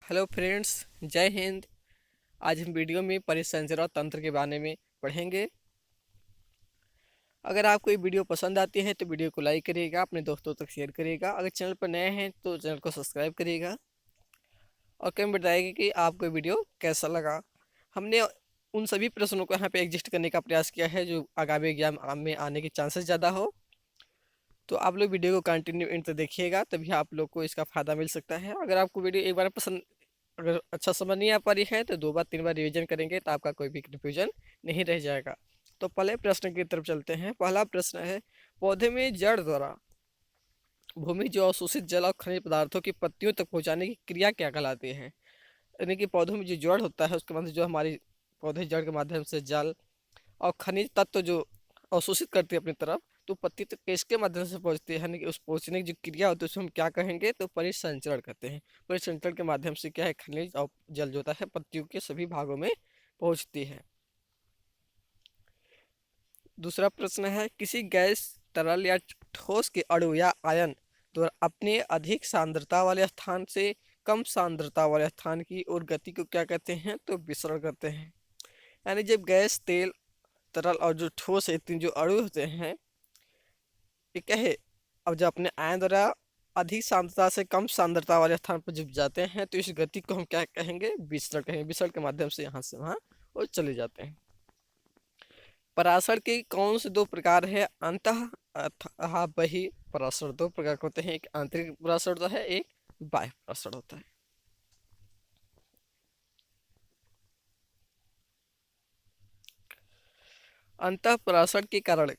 Hello friends, जय हिंद। आज हम वीडियो में परिसंरचना तंत्र के बारे में पढ़ेंगे। अगर आपको ये वीडियो पसंद आती है तो वीडियो को लाइक करिएगा, अपने दोस्तों तक शेयर करिएगा। अगर चैनल पर नए हैं तो चैनल को सब्सक्राइब करिएगा और कमेंट बताइएगा कि आपको ये वीडियो कैसा लगा। हमने उन सभी प्रश्नों को यहाँ पे एग्जिस्ट करने का प्रयास किया है जो आगामी एग्जाम में आने के चांसेस ज़्यादा हो। तो आप लोग वीडियो को कंटिन्यू इन तक देखिएगा, तभी आप लोग को इसका फ़ायदा मिल सकता है। अगर आपको वीडियो एक बार पसंद अगर अच्छा समझ नहीं आ पा रही है तो 2 बार 3 बार रिवीजन करेंगे तो आपका कोई भी कन्फ्यूजन नहीं रह जाएगा। तो पहले प्रश्न की तरफ चलते हैं। पहला प्रश्न है, पौधे में जड़ द्वारा भूमि जो अवशोषित जल और खनिज पदार्थों की पत्तियों तक पहुंचाने की क्रिया क्या कहलाती है। यानी कि पौधों में जो जड़ होता है उसके माध्यम से जो हमारी पौधे जड़ के माध्यम से जल और खनिज तत्व जो अवशोषित करती है अपनी तरफ, तो पत्ती तक किसके माध्यम से पहुंचती है, यानी कि उस पहुंचने की जो क्रिया होती है उसको हम क्या कहेंगे, तो परिसंचरण कहते हैं। परिसंचरण के माध्यम से क्या है, खनिज और जल जो होता है पत्तियों के सभी भागों में पहुंचती है। दूसरा प्रश्न है, किसी गैस तरल या ठोस के अणु या आयन द्वारा अपने अधिक सांद्रता वाले स्थान से कम सांद्रता वाले स्थान की ओर गति को क्या कहते हैं, तो विसरण कहते हैं। यानी जब गैस, तेल, तरल और जो ठोस है, तीन जो अणु होते हैं, ये क्या है, अब जब अपने आयन द्वारा अधिक सांद्रता से कम सांद्रता वाले स्थान पर जब जाते हैं तो इस गति को हम क्या कहेंगे, विसरण कहेंगे। विसरण के माध्यम से यहाँ से वहाँ और चले जाते हैं। पराशर के कौन से 2 प्रकार है, अंतः अथाह बहिः पराशर। 2 प्रकार के होते हैं, एक आंतरिक पराशर होता है, एक बाह्य पराशर होता है। अंतः पराशर के कारण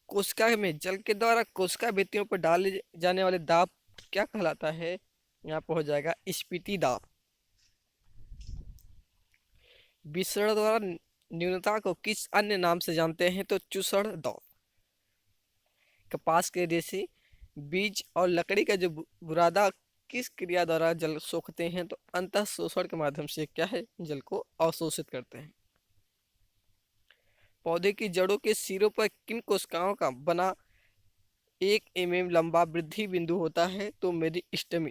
कोशिका में जल के द्वारा कोशिका भित्तियों पर डाले जाने वाले दाब क्या कहलाता है, यहाँ पर हो जाएगा स्फीति दाब। विसरण द्वारा न्यूनता को किस अन्य नाम से जानते हैं, तो चूसण दाब। कपास के रेशे, बीज और लकड़ी का जो बुरादा किस क्रिया द्वारा जल सोखते हैं, तो अंतः शोषण के माध्यम से क्या है, जल को अवशोषित करते हैं। पौधे की जड़ों के सिरों पर किन कोशिकाओं का बना 1 mm लंबा वृद्धि बिंदु होता है, तो मेरिस्टेम।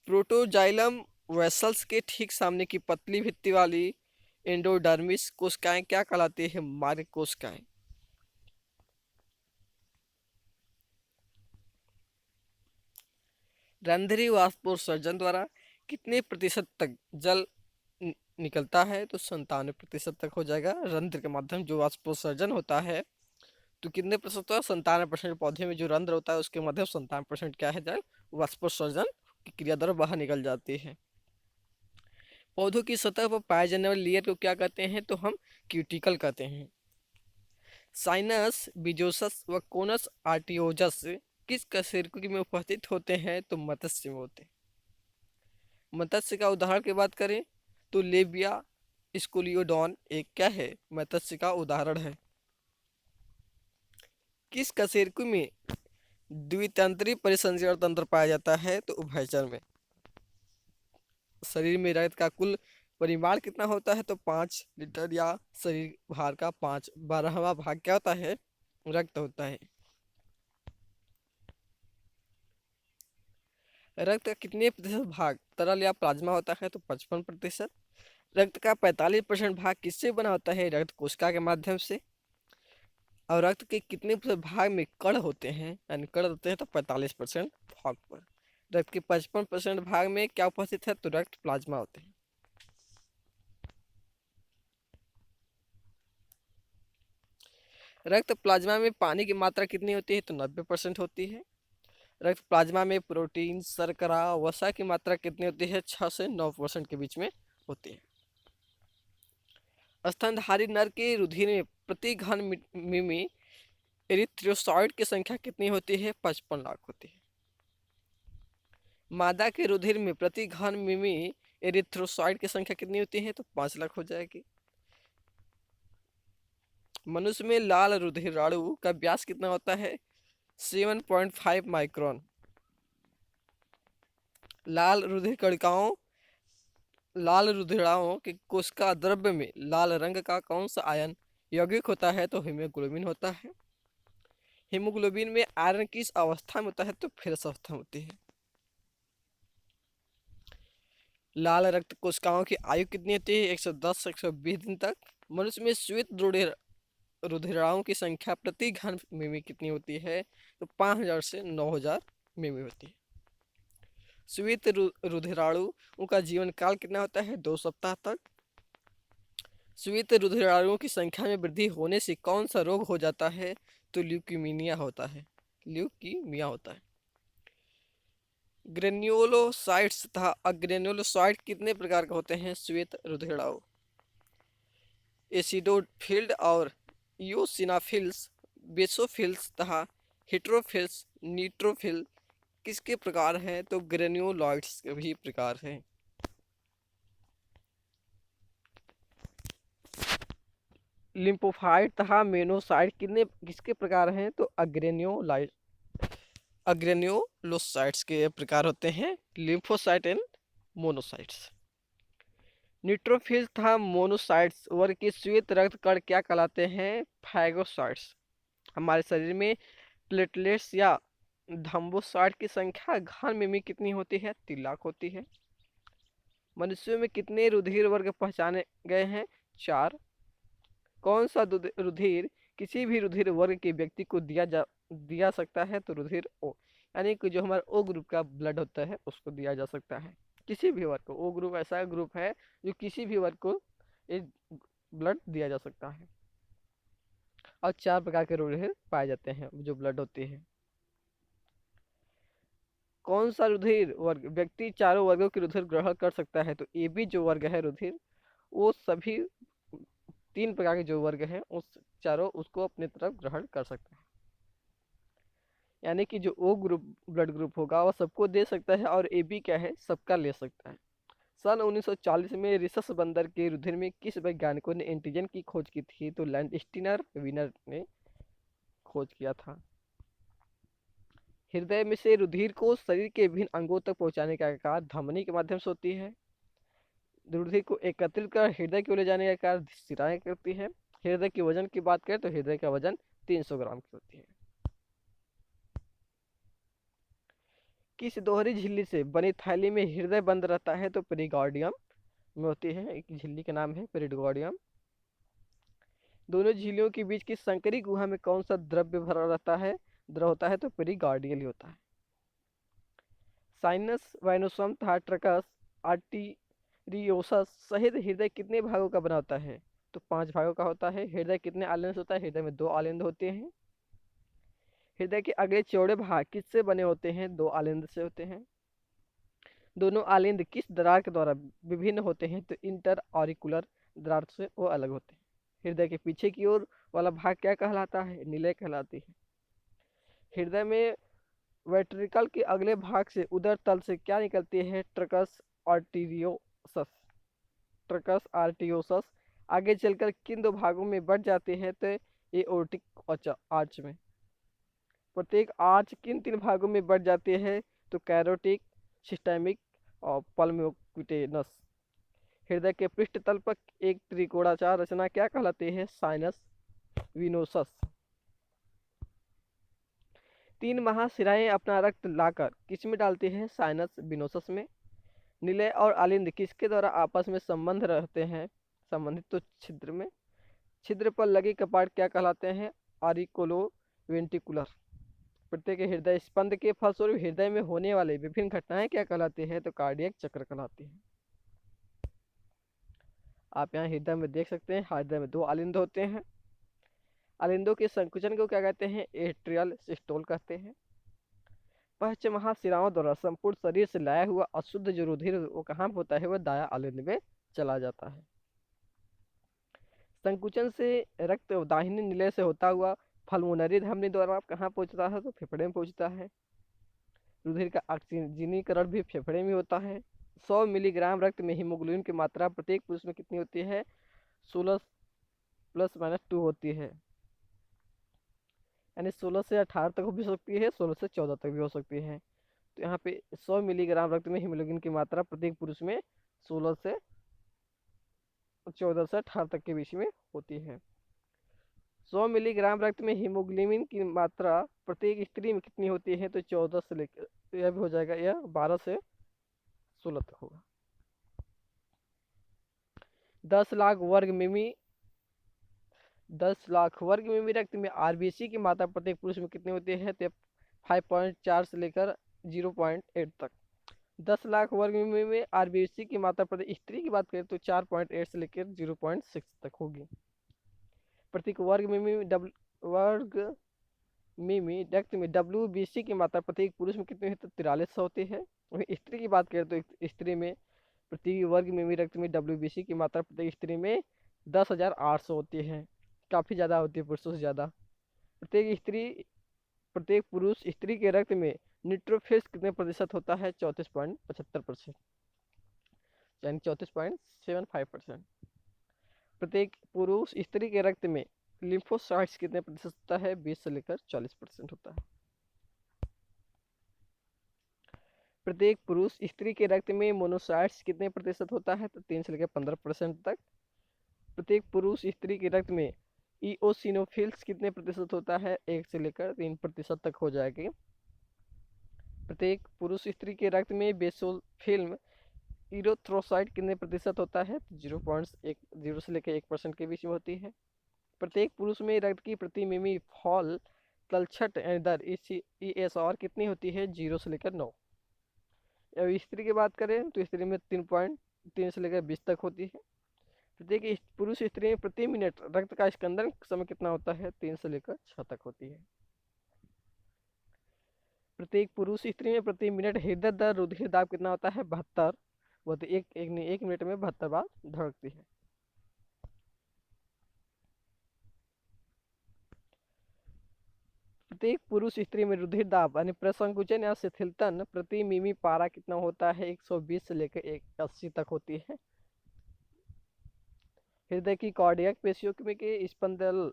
प्रोटोजाइलम वेसल्स के ठीक सामने की पतली भित्ति वाली एंडोडर्मिस कोशिकाएं क्या कहलाती है, मार्ग कोशिकाएं। रंध्रीय वाष्पोत्सर्जन द्वारा कितने प्रतिशत तक जल निकलता है, तो 97% तक हो जाएगा। रंध्र के माध्यम जो वाष्पोत्सर्जन होता है तो कितने प्रतिशत होता है, 97%। पौधे में जो रंध्र होता है उसके माध्यम 97% क्या है, जल वाष्पोत्सर्जन की क्रिया द्वारा बाहर निकल जाती है। पौधों की सतह पर पाए जाने वाले लेयर को क्या कहते हैं, तो हम क्यूटिकल कहते हैं। साइनस बीजोसस व कोनस आर्टियोजस किस कशेरुकी में उपस्थित होते हैं, तो मत्स्य में होते हैं। मत्स्य का उदाहरण की बात करें तो लेबिया स्कूलियोडॉन एक क्या है, मत्स्य का उदाहरण है। किस कशेरुकी में द्वितंत्री परिसंचरण तंत्र पाया जाता है, तो उभयचर में। शरीर में रक्त का कुल परिमाण कितना होता है, तो 5 लीटर, या शरीर भार का 5/12वां भाग क्या होता है, रक्त होता है। रक्त का कितने प्रतिशत भाग तरल या प्लाज्मा होता है, तो 55%। रक्त का 45% भाग किससे बना होता है, रक्त कोशिका के माध्यम से। और रक्त के कितने प्रतिशत भाग में कण होते हैं, यानी कण होते हैं, तो 45% भाग पर। रक्त के 55% भाग में क्या उपस्थित है, तो रक्त प्लाज्मा होते हैं। रक्त प्लाज्मा में पानी की मात्रा कितनी होती है, तो 90% होती है। रक्त प्लाज्मा में प्रोटीन, शर्करा, वसा की मात्रा कितनी होती है, 6 से 9% के बीच में होती है। स्तनधारी नर के रुधिर में प्रति घन मिमी एरिथ्रोसाइट की संख्या कितनी होती है, 55 लाख होती है। मादा के रुधिर में प्रति घन मिमी एरिथ्रोसाइट की संख्या कितनी होती है, तो 5 लाख हो जाएगी। मनुष्य में लाल रुधिराणु का व्यास कितना होता है, 7.5 माइक्रोन। लाल रुधिर कणिकाओं लाल रुधिराओं के कोशिका द्रव्य में लाल रंग का कौन सा आयन यौगिक होता है, तो हीमोग्लोबिन होता है। हीमोग्लोबिन में आयरन किस अवस्था में होता है, तो फेरस अवस्था में होती है। लाल रक्त कोशिकाओं की आयु कितनी होती है? 110 से 120 दिन तक। मनुष्य में श्वेत रुधिराओं की संख्या प्रति घन मिमी कितनी होती है? तो 5000 से 9000 मिमी होती है। श्वेत रुधिराणु का जीवन काल कितना होता है? 2 सप्ताह तक। श्वेत रुधिराणुओं की संख्या में वृद्धि होने से कौन सा रोग हो जाता है? तो ल्यूकीमिया होता है। ल्यूकीमिया होता है। ग्रेन्युलोसाइट्स तथा अग्रेन्युलोसाइट कितने प्रकार के होते हैं? श्वेत रुधिराणु एसिडोफिल्ड और यूसिनाफिल्स, बेसोफिल्स तथा हेट्रोफिल्स, न्यूट्रोफिल किसके प्रकार हैं? तो ग्रेन्युलोइड्स के भी प्रकार हैं। लिम्फोसाइट तथा मेनोसाइट किसके प्रकार हैं? तो अग्रेन्युलोसाइट्स के प्रकार होते हैं, लिम्फोसाइट एंड मोनोसाइट्स। न्यूट्रोफिल्स तथा मोनोसाइट्स वर्ग के श्वेत रक्त कण क्या कहलाते हैं? फैगोसाइट्स। हमारे शरीर में प्लेटलेट्स या थ्रोम्बोसाइट की संख्या घन मिमी कितनी होती है? 3 लाख होती है। मनुष्यों में कितने रुधिर वर्ग पहचाने गए हैं? 4। कौन सा रुधिर किसी भी रुधिर वर्ग के व्यक्ति को दिया सकता है? तो रुधिर ओ, यानी कि जो हमारा ओ ग्रुप का ब्लड होता है उसको दिया जा सकता है किसी भी वर्ग को। ओ ग्रुप ऐसा ग्रुप है जो किसी भी वर्ग को ये ब्लड दिया जा सकता है। और 4 प्रकार के रुधिर पाए जाते हैं जो ब्लड होती है। कौन सा रुधिर वर्ग व्यक्ति चारों वर्गों के रुधिर ग्रहण कर सकता है? तो ए बी जो वर्ग है रुधिर, वो सभी 3 प्रकार के जो वर्ग हैं उस चारों उसको अपने तरफ ग्रहण कर सकता है। यानी कि जो ओ ग्रुप ब्लड ग्रुप होगा वो सबको दे सकता है, और ए बी क्या है? सबका ले सकता है। सन 1940 में रिसस बंदर के रुधिर में किस वैज्ञानिकों ने एंटीजन की खोज की थी? तो लैंडस्टीनर विनर ने खोज किया था। हृदय में से रुधिर को शरीर के विभिन्न अंगों तक पहुंचाने का कार्य धमनी के माध्यम से होती है। रुधिर को एकत्रित कर हृदय की ओर ले जाने का कार्य शिराएं करती है। हृदय के वजन की बात करें तो हृदय का वजन 300 ग्राम की होती है। किस दोहरी झिल्ली से बनी थैली में हृदय बंद रहता है? तो पेरिकार्डियम में होती है। एक झिल्ली का नाम है पेरिकार्डियम। दोनों झिल्लियों के बीच की संकरी गुहा में कौन सा द्रव्य भरा रहता है? द्रव होता है तो पेरिकार्डियल ही होता है। साइनस, वाइनोसम तथा ट्रकस आर्टीरियोसस सहित हृदय कितने भागों का बना होता है? तो 5 भागों का होता है। हृदय कितने आलिंद से होता है? हृदय में 2 आलिंद होते हैं। हृदय के अगले चौड़े भाग किससे बने होते हैं? 2 आलिंद से होते हैं। दोनों आलिंद किस दरार के द्वारा विभिन्न होते हैं? तो इंटर ऑरिकुलर दरार से वो अलग होते हैं। हृदय के पीछे की ओर वाला भाग क्या कहलाता है? निलय कहलाती है। हृदय में वेंट्रिकल के अगले भाग से उदर तल से क्या निकलती है? ट्रकस आर्टीरियोसस। ट्रकस आर्टियोसस आगे चलकर किन 2 भागों में बढ़ जाते हैं? तो एओर्टिक आर्च में। प्रत्येक आर्च किन 3 भागों में बढ़ जाते हैं? तो कैरोटिक, सिस्टेमिक और पल्मोक्यूटेनस। हृदय के पृष्ठ तल पर एक त्रिकोणाकार रचना क्या कहलाती है? Sinus venosus. 3 महाशिराएं अपना रक्त लाकर किस में डालती हैं? साइनस विनोसस में। निलय और आलिंद किसके द्वारा आपस में संबंध रहते हैं? संबंधित तो छिद्र में। छिद्र पर लगे कपाट क्या कहलाते हैं? आरिकोलो वेंटिकुलर। प्रत्येक हृदय स्पंद के फलस्वरूप हृदय में होने वाले विभिन्न घटनाएं क्या कहलाती है? तो कार्डियक चक्र कहलाती है। आप यहाँ हृदय में देख सकते हैं, हृदय में 2 आलिंद होते हैं। आलिंदों के संकुचन को क्या कहते हैं? एट्रियल सिस्टोल कहते हैं। पश्च महाशिराओं द्वारा संपूर्ण शरीर से लाया हुआ अशुद्ध जो रुधिर वो कहाँ होता है? वह दाया आलिंद में चला जाता है। संकुचन से रक्त दाहिने निलय से होता हुआ पल्मोनरी धमनी द्वारा कहाँ पहुंचता है? तो फेफड़े में पहुंचता है। रुधिर का ऑक्सीजनीकरण भी फेफड़े में होता है। 100 मिलीग्राम रक्त में हीमोग्लोबिन की मात्रा प्रत्येक पुरुष में कितनी होती है? 16 ± 2 होती है। यानी 16 से 18 तक भी हो सकती है, 16 से 14 तक भी हो सकती है। तो यहाँ पे 100 मिलीग्राम रक्त में हीमोग्लोबिन की मात्रा प्रत्येक पुरुष में 16 से 14 से 18 तक के बीच में होती है। 100 मिलीग्राम रक्त में हीमोग्लोबिन की मात्रा प्रत्येक स्त्री में कितनी होती है? तो 14 से लेकर, यह भी हो जाएगा, यह 12 से 16 तक होगा। 10 लाख वर्ग मिमी 10 लाख वर्ग मिमी रक्त में आरबीसी की मात्रा प्रत्येक पुरुष में कितनी होती है? तो 5.4 से लेकर 0.8 तक। 10 लाख वर्ग मिमी में आरबीसी की मात्रा प्रति स्त्री की बात करें तो 4.8 से लेकर 0.6 तक होगी। प्रत्येक वर्ग मिमी रक्त में डब्ल्यूबीसी की मात्रा प्रत्येक पुरुष में कितनी है? तो 43 होती है। वहीं स्त्री की बात करें तो स्त्री में प्रति वर्ग मिमी रक्त में डब्ल्यूबीसी की मात्रा प्रत्येक स्त्री में 10,800 होती है। काफ़ी ज़्यादा होती है पुरुषों से ज़्यादा। प्रत्येक पुरुष स्त्री के रक्त में न्यूट्रोफिल्स कितने प्रतिशत होता है? 34.75%, यानी 34.75%। प्रत्येक पुरुष स्त्री के रक्त में लिम्फोसाइट्स कितने प्रतिशत होता है? 20 से लेकर 40% होता है। प्रत्येक पुरुष स्त्री के रक्त में मोनोसाइट्स कितने प्रतिशत होता है? तो 3 से लेकर 15% तक। प्रत्येक पुरुष स्त्री के रक्त में ईओसिनोफिल्स कितने प्रतिशत होता है? 1 से लेकर 3% तक हो जाएगी। प्रत्येक पुरुष स्त्री के रक्त में बेसोल फिल्म इरोथ्रोसाइट कितने प्रतिशत होता है? 0.10 से लेकर 1% के बीच में होती है। प्रत्येक पुरुष में रक्त की प्रति मिमी फॉल तलछट दर ESR कितनी होती है? 0 से लेकर 9। अब स्त्री की बात करें तो स्त्री में 3.3 से लेकर 20 तक होती है। प्रत्येक पुरुष स्त्री में प्रति मिनट रक्त का स्कंदन समय कितना होता है? 3 से लेकर 6 तक होती है। प्रत्येक पुरुष स्त्री में प्रति मिनट हृदय दर रुधिर दाब कितना होता है? 72। वो तो एक मिनट में 72 बार धड़कती है। प्रत्येक पुरुष स्त्री में रुधिर दाब यानी प्रसंकुचन या शिथिलतन प्रति मिमी पारा कितना होता है? 120 से लेकर 80 तक होती है। हृदय की कार्डियक पेशियों में के स्पंदन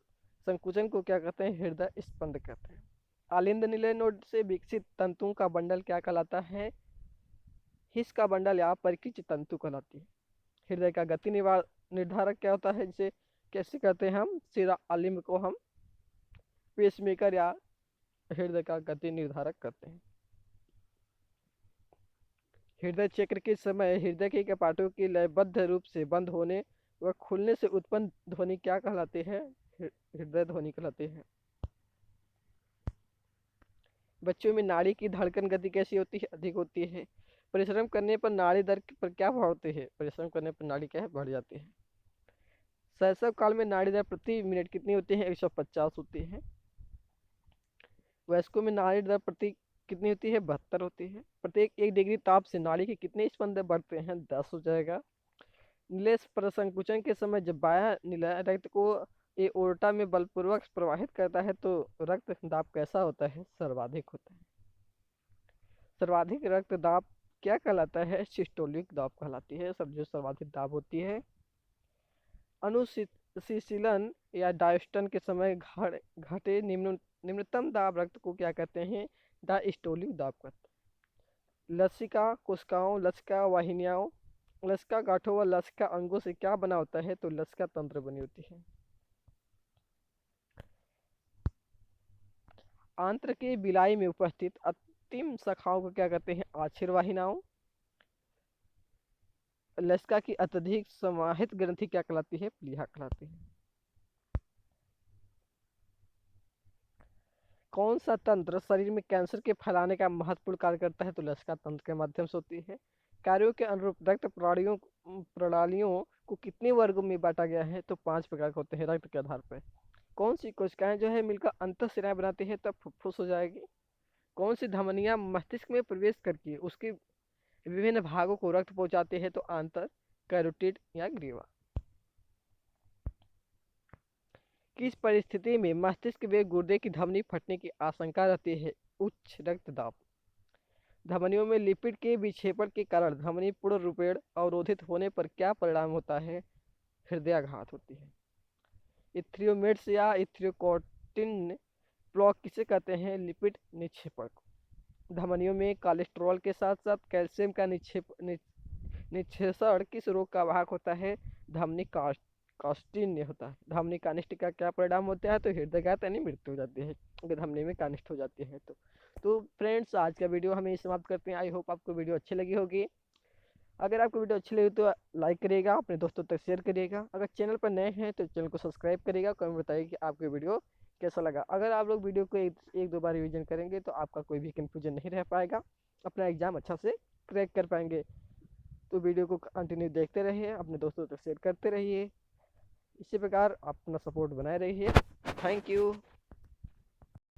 संकुचन को क्या कहते हैं? हृदय स्पंद कहते हैं। आलिंद निलय नोड से विकसित तंतुओं का बंडल क्या कहलाता है? हिस का बंडल या परिकिच तंतु कहलाती है। हृदय का गति निर्धारक क्या होता है? जिसे कैसे कहते हैं हम? सिरा आलिम्ब को हम पेसमेकर या हृदय का गति निर्धारक करते हैं। हृदय चक्र के समय हृदय के कपाटों की लयबद्ध रूप से बंद होने व खुलने से उत्पन्न ध्वनि क्या कहलाते हैं? हृदय ध्वनि कहलाते हैं। बच्चों में नाड़ी की धड़कन गति कैसी होती है? अधिक होती है। परिश्रम करने पर नाड़ी दर पर क्या बढ़ती है? परिश्रम करने पर नाड़ी क्या है? बढ़ जाती है। शैशव काल में नाड़ी दर प्रति मिनट कितनी होती है? 150 होती है। वयस्कों में नाड़ी दर प्रति कितनी होती है? 72 होती है। प्रत्येक 1 डिग्री ताप से नाड़ी के कितने स्पंदन बढ़ते हैं? 10 हो जाएगा। निलय प्रसंकुचन के समय जब बाह्य निलय रक्त को एओर्टा में बलपूर्वक प्रवाहित करता है तो रक्त दाब कैसा होता है? सर्वाधिक होता है। सर्वाधिक रक्त दाब क्या कहलाता है? सिस्टोलिक दाब कहलाती है। सब जो सर्वाधिक दाब होती है। अनुशीलन या डायस्टन के समय घटे निम्नतम दाब रक्त को क्या कहते हैं? डायस्टोलिक दाब कहते हैं। लसिका कोशिकाओं, लसिका वाहिनियाओं, लसिका गांठों व लसिका अंगों से क्या बना होता है? तो लसिका तंत्र बनी होती है। आंत्र के बिलाई में उपस्थित अंतिम शाखाओं को क्या कहते हैं? आछिर वाहिनियाओं। लसिका की अत्यधिक समाहित ग्रंथि क्या कहलाती है? प्लीहा कहलाती है। कौन सा तंत्र शरीर में कैंसर के फैलाने का महत्वपूर्ण कार्य करता है? तो लसिका तंत्र के माध्यम से होती है। कार्यों के अनुरूप रक्त प्रणालियों को कितने वर्गों में बांटा गया है? तो 5 प्रकार के होते हैं रक्त के आधार पर। कौन सी कोशिकाएं जो है मिलकर अंतःशिराएं बनाती है? तब फुफ्फुस हो जाएगी। कौन सी धमनियां मस्तिष्क में प्रवेश करके उसके विभिन्न भागों को रक्त पहुंचाते हैं? तो आंतर कैरोटिड या ग्रीवा। किस परिस्थिति में मस्तिष्क व गुर्दे की धमनी फटने की आशंका रहती है? उच्च रक्तदाब। धमनियों में लिपिड के विक्षेपण के कारण धमनी पूर्ण रूपेण अवरोधित होने पर क्या परिणाम होता है? हृदयाघात होती है। इथ्रियोमेट्स या इथ्रियोकोटिन ब्लॉक किसे कहते हैं? लिपिड निक्षेपण को। धमनियों में कोलेस्ट्रॉल के साथ साथ कैल्शियम का निक्षेपण किस रोग का वाहक होता है? धमनी कास्टिन्य होता है। धमनी कानिष्ट का क्या परिणाम होता है? तो हृदयाघात यानी मृत्यु हो जाती है अगर धमनी में कानिष्ट हो जाती है तो फ्रेंड्स आज का वीडियो हम यही समाप्त करते हैं। आई होप आपको वीडियो अच्छी लगी होगी। अगर आपको वीडियो अच्छी लगी तो लाइक करिएगा, अपने दोस्तों तक शेयर करिएगा। अगर चैनल पर नए हैं तो चैनल को सब्सक्राइब करिएगा। कमेंट बताइए कि आपको वीडियो कैसा लगा। अगर आप लोग वीडियो को एक दो बार रिवीजन करेंगे तो आपका कोई भी कन्फ्यूजन नहीं रह पाएगा, अपना एग्ज़ाम अच्छा से क्रैक कर पाएंगे। तो वीडियो को कंटिन्यू देखते रहिए, अपने दोस्तों तक शेयर करते रहिए। इसी प्रकार अपना सपोर्ट बनाए रहिए। Thank you.